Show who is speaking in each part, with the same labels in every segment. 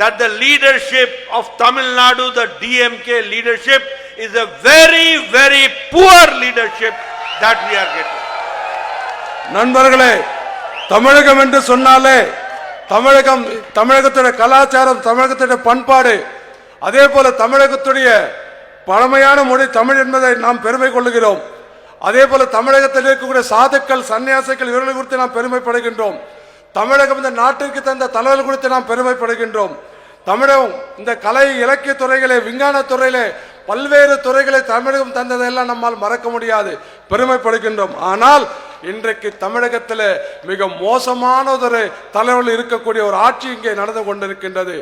Speaker 1: that the leadership of Tamil Nadu, the DMK leadership, is a very, very poor leadership that we are getting.
Speaker 2: நண்பர்களே, தமிழகம் என்று சொன்னாலே தமிழகத்துடைய கலாச்சாரம், தமிழகத்துடைய பண்பாடு, அதே போல தமிழகத்துடைய பழமையான மொழி தமிழ் என்பதை நாம் பெருமை கொள்ளுகிறோம். அதே போல தமிழகத்தில் இருக்கக்கூடிய சாதுக்கள், சன்னியாசிகள், இவர்களை குறித்து நாம் பெருமைப்படுகின்றோம். தமிழகம் இந்த நாட்டிற்கு தந்த தலைவர்கள் குறித்து நாம் பெருமைப்படுகின்றோம். தமிழகம் இந்த கலை இலக்கிய துறைகளே, விஞ்ஞான துறையிலே, பல்வேறு துறைகளை தமிழகம் தந்ததெல்லாம் நம்மால் மறக்க முடியாது, பெருமைப்படுகின்றோம். ஆனால் இன்றைக்கு தமிழகத்தில் மிக மோசமான ஒரு தலைவர்கள் இருக்கக்கூடிய ஒரு ஆட்சி இங்கே நடந்து கொண்டிருக்கின்றது.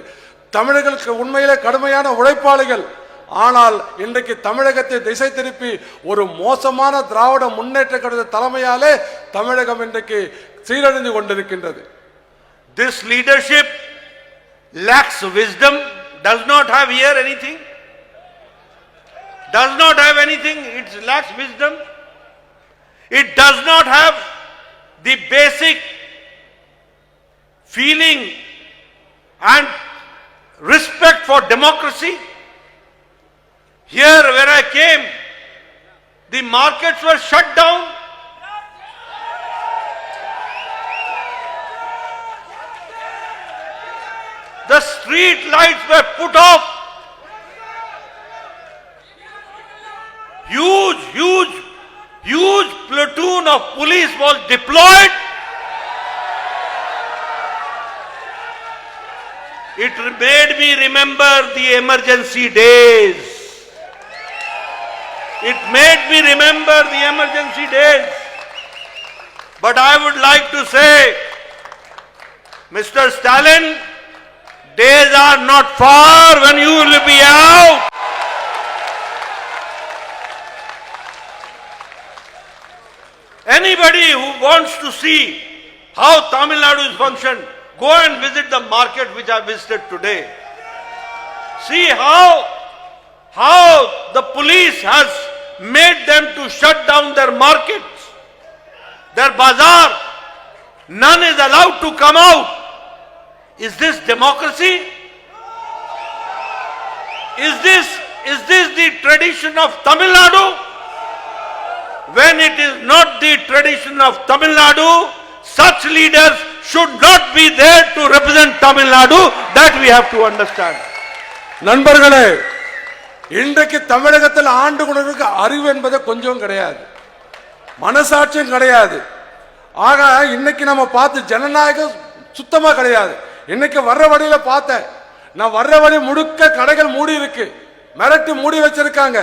Speaker 2: தமிழர்களுக்கு உண்மையிலே கடுமையான உழைப்பாளிகள், ஆனால் இன்றைக்கு தமிழகத்தை திசை திருப்பி ஒரு மோசமான திராவிட முன்னேற்ற கழக தலைமையாலே தமிழகம் இன்றைக்கு சீரழிந்து கொண்டிருக்கின்றது.
Speaker 1: This leadership lacks wisdom, does not have here anything, does not have anything, it lacks wisdom. It does not have the basic feeling and respect for democracy. Here where I came, the markets were shut down. The street lights were put off. Huge platoon of police was deployed. It made me remember the emergency days. It made me remember the emergency days. But I would like to say, Mr. Stalin, days are not far when you will be out. Anybody who wants to see how Tamil Nadu is functioned, go and visit the market which I visited today. See how the police has made them to shut down their markets, their bazaar. None is allowed to come out. Is this democracy? Is this the tradition of Tamil Nadu? When it is not the tradition of Tamil Nadu, such leaders should not be there to represent Tamil Nadu. That we have to understand.
Speaker 2: நண்பர்களே, இன்றைக்கு தமிழகத்தில் ஆண்டு கொண்டிருக்க அறிவு என்பது கொஞ்சம் கிடையாது, மனசாட்சியும் கிடையாது. ஆக இன்னைக்கு நம்ம பார்த்து ஜனநாயகம் சுத்தமா கிடையாது. இன்னைக்கு வர்ற வழியில பார்த்தேன், நான் வர்ற வழி முழுக்க கடைகள் மூடி இருக்கு, மிரட்டி மூடி வச்சிருக்காங்க.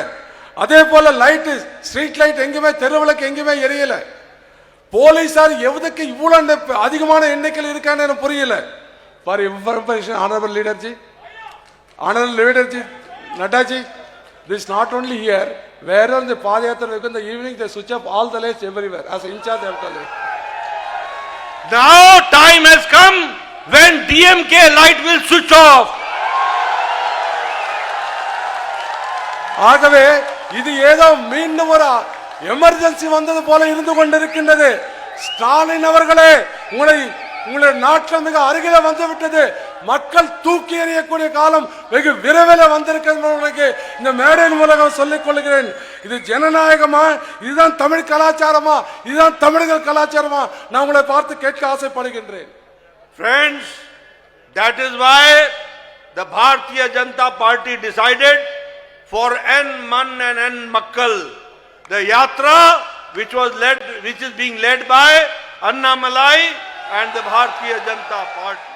Speaker 2: அதே போல லைட், ஸ்ட்ரீட் லைட் எங்குமே, தெருவிளக்கு எங்குமே எரியல. போலீசார் எவ்வளவுக்கு இவ்வளவு அதிகமான எண்ணிக்கையில் இருக்கான்னு எனக்கு புரியல. ஃபார் இன்ஃபர்மேஷன், ஆனரபிள் லீடர்ஜி, Nadaji, this is not only here, wherever the Padayatra, in the evening they switch off all the lights everywhere. As in charge, they have to light.
Speaker 1: Now time has come when DMK light will switch off.
Speaker 2: ஆகவே இது ஏதோ மீண்டும் ஒரு emergency வந்தது போல இருந்து கொண்டிருக்கின்றது. ஸ்டாலின் அவர்களே, உங்களுடைய நாட்டில் மிக அருகில வந்து விட்டது. மக்கள் தூக்கி எறியக்கூடிய காலம் வெகு விரைவில் வந்திருக்கிறது. இந்த மேடையின் மூலம் சொல்லிக் கொள்கிறேன். இது ஜனநாயகமா? இதுதான் தமிழ் கலாச்சாரமா? இதுதான் தமிழர்கள் கலாச்சாரமா? நான் உங்களை பார்த்து கேட்க ஆசைப்படுகின்றேன்.
Speaker 1: Friends, that is why the Bharatiya Janata Party decided for N Man and N Makkal, the yatra which is being led by Annamalai and the Bharatiya Janata Party.